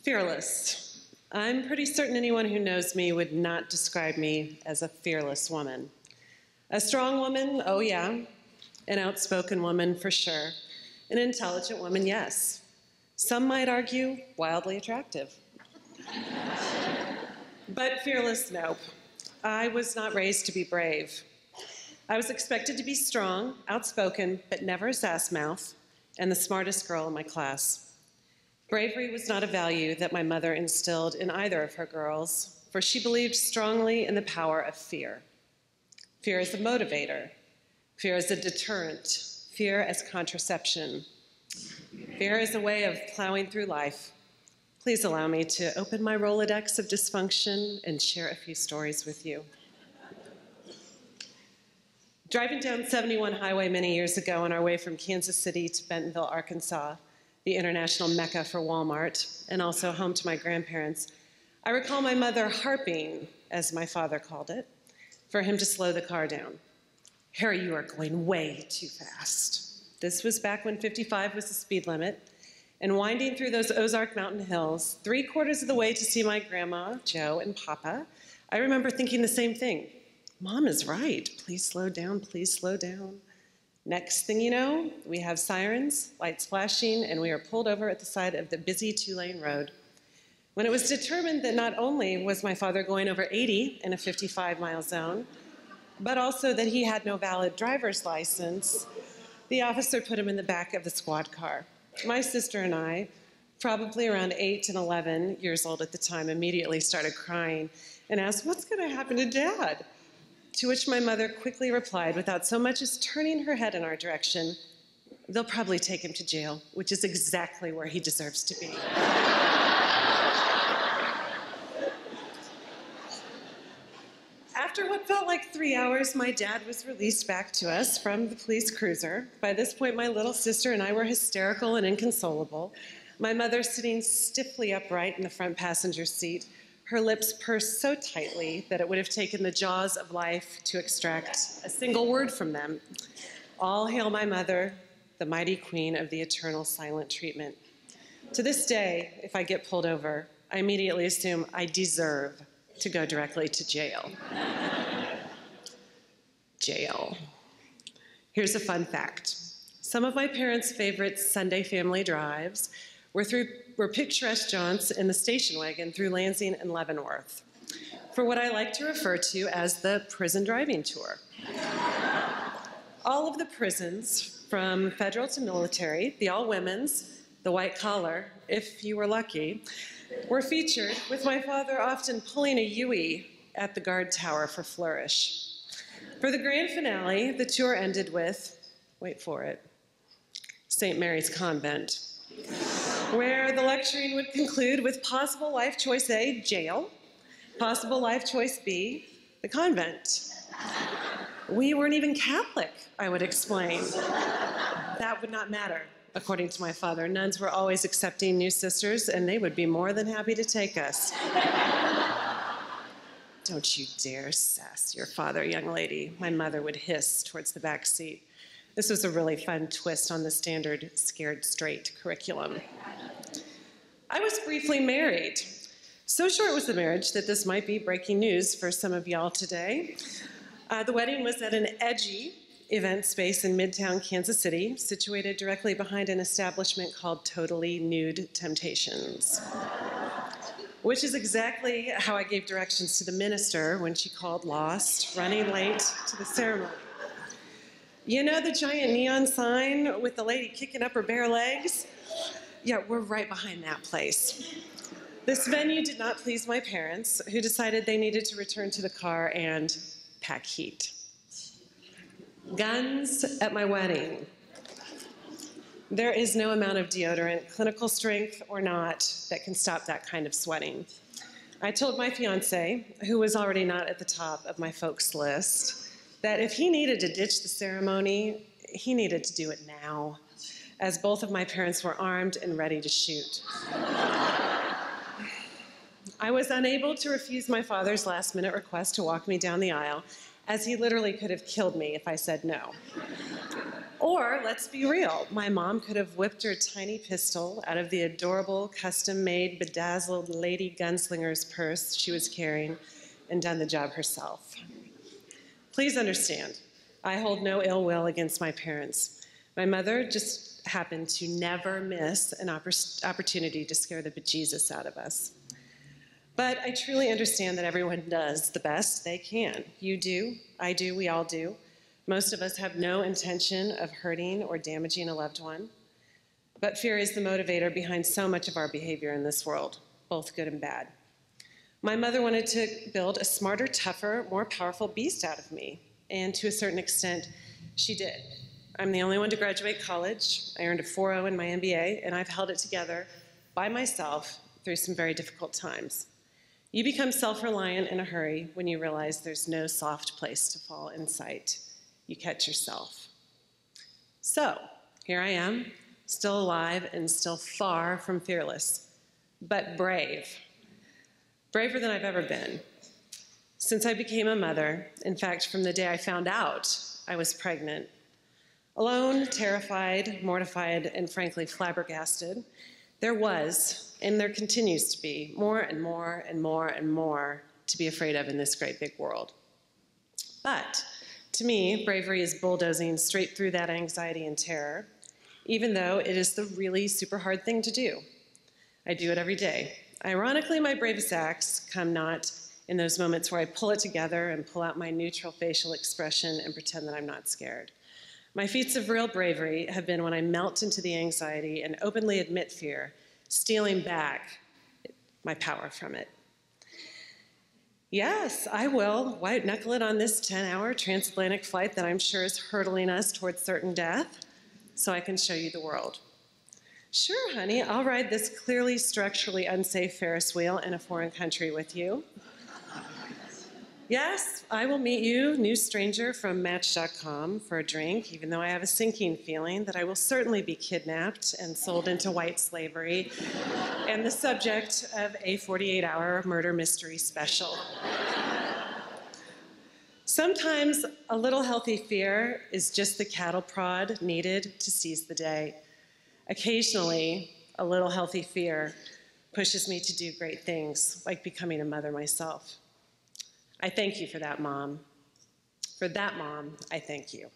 Fearless. I'm pretty certain anyone who knows me would not describe me as a fearless woman. A strong woman, oh yeah. An outspoken woman, for sure. An intelligent woman, yes. Some might argue wildly attractive. But fearless, nope. I was not raised to be brave. I was expected to be strong, outspoken, but never a sass mouth, and the smartest girl in my class. Bravery was not a value that my mother instilled in either of her girls, for she believed strongly in the power of fear. Fear as a motivator, fear as a deterrent, fear as contraception, fear as a way of plowing through life. Please allow me to open my Rolodex of dysfunction and share a few stories with you. Driving down 71 Highway many years ago on our way from Kansas City to Bentonville, Arkansas, the international mecca for Walmart, and also home to my grandparents, I recall my mother harping, as my father called it, for him to slow the car down. "Harry, you are going way too fast." This was back when 55 was the speed limit, and winding through those Ozark mountain hills, 3/4 of the way to see my grandma, Joe, and Papa, I remember thinking the same thing. Mom is right. Please slow down, please slow down. Next thing you know, we have sirens, lights flashing, and we are pulled over at the side of the busy 2-lane road. When it was determined that not only was my father going over 80 in a 55-mile zone, but also that he had no valid driver's license, the officer put him in the back of the squad car. My sister and I, probably around 8 and 11 years old at the time, immediately started crying and asked, "What's going to happen to Dad?" To which my mother quickly replied, without so much as turning her head in our direction, "They'll probably take him to jail, which is exactly where he deserves to be." After what felt like 3 hours, my dad was released back to us from the police cruiser. By this point, my little sister and I were hysterical and inconsolable. My mother sitting stiffly upright in the front passenger seat, her lips pursed so tightly that it would have taken the jaws of life to extract a single word from them. All hail my mother, the mighty queen of the eternal silent treatment. To this day, if I get pulled over, I immediately assume I deserve to go directly to jail. Jail. Here's a fun fact. Some of my parents' favorite Sunday family drives were picturesque jaunts in the station wagon through Lansing and Leavenworth, for what I like to refer to as the prison driving tour. All of the prisons, from federal to military, the all-women's, the white collar, if you were lucky, were featured, with my father often pulling a Yui at the guard tower for flourish. For the grand finale, the tour ended with, wait for it, St. Mary's Convent, where the lecturing would conclude with possible life choice A, jail, possible life choice B, the convent. We weren't even Catholic, I would explain. That would not matter, according to my father. Nuns were always accepting new sisters, and they would be more than happy to take us. "Don't you dare sass your father, young lady," my mother would hiss towards the back seat. This was a really fun twist on the standard scared straight curriculum. I was briefly married. So short was the marriage that this might be breaking news for some of y'all today. The wedding was at an edgy event space in Midtown Kansas City, situated directly behind an establishment called Totally Nude Temptations, which is exactly how I gave directions to the minister when she called lost, running late to the ceremony. You know the giant neon sign with the lady kicking up her bare legs? Yeah, we're right behind that place. This venue did not please my parents, who decided they needed to return to the car and pack heat. Guns at my wedding. There is no amount of deodorant, clinical strength or not, that can stop that kind of sweating. I told my fiance, who was already not at the top of my folks list, that if he needed to ditch the ceremony, he needed to do it now, as both of my parents were armed and ready to shoot. I was unable to refuse my father's last-minute request to walk me down the aisle, as he literally could have killed me if I said no. Or, let's be real, my mom could have whipped her tiny pistol out of the adorable, custom-made, bedazzled lady gunslinger's purse she was carrying and done the job herself. Please understand, I hold no ill will against my parents. My mother just happened to never miss an opportunity to scare the bejesus out of us. But I truly understand that everyone does the best they can. You do, I do, we all do. Most of us have no intention of hurting or damaging a loved one. But fear is the motivator behind so much of our behavior in this world, both good and bad. My mother wanted to build a smarter, tougher, more powerful beast out of me. And to a certain extent, she did. I'm the only one to graduate college. I earned a 4.0 in my MBA, and I've held it together by myself through some very difficult times. You become self-reliant in a hurry when you realize there's no soft place to fall in sight. You catch yourself. So, here I am, still alive and still far from fearless, but brave. Braver than I've ever been. Since I became a mother, in fact, from the day I found out I was pregnant, alone, terrified, mortified, and frankly flabbergasted, there was, and there continues to be, more and more and more and more to be afraid of in this great big world. But to me, bravery is bulldozing straight through that anxiety and terror, even though it is the really super hard thing to do. I do it every day. Ironically, my bravest acts come not in those moments where I pull it together and pull out my neutral facial expression and pretend that I'm not scared. My feats of real bravery have been when I melt into the anxiety and openly admit fear, stealing back my power from it. Yes, I will white knuckle it on this 10-hour transatlantic flight that I'm sure is hurtling us towards certain death, so I can show you the world. Sure, honey, I'll ride this clearly structurally unsafe Ferris wheel in a foreign country with you. Yes, I will meet you, new stranger from Match.com, for a drink, even though I have a sinking feeling that I will certainly be kidnapped and sold into white slavery and the subject of a 48-hour murder mystery special. Sometimes a little healthy fear is just the cattle prod needed to seize the day. Occasionally, a little healthy fear pushes me to do great things, like becoming a mother myself. I thank you for that, Mom. For that, Mom, I thank you.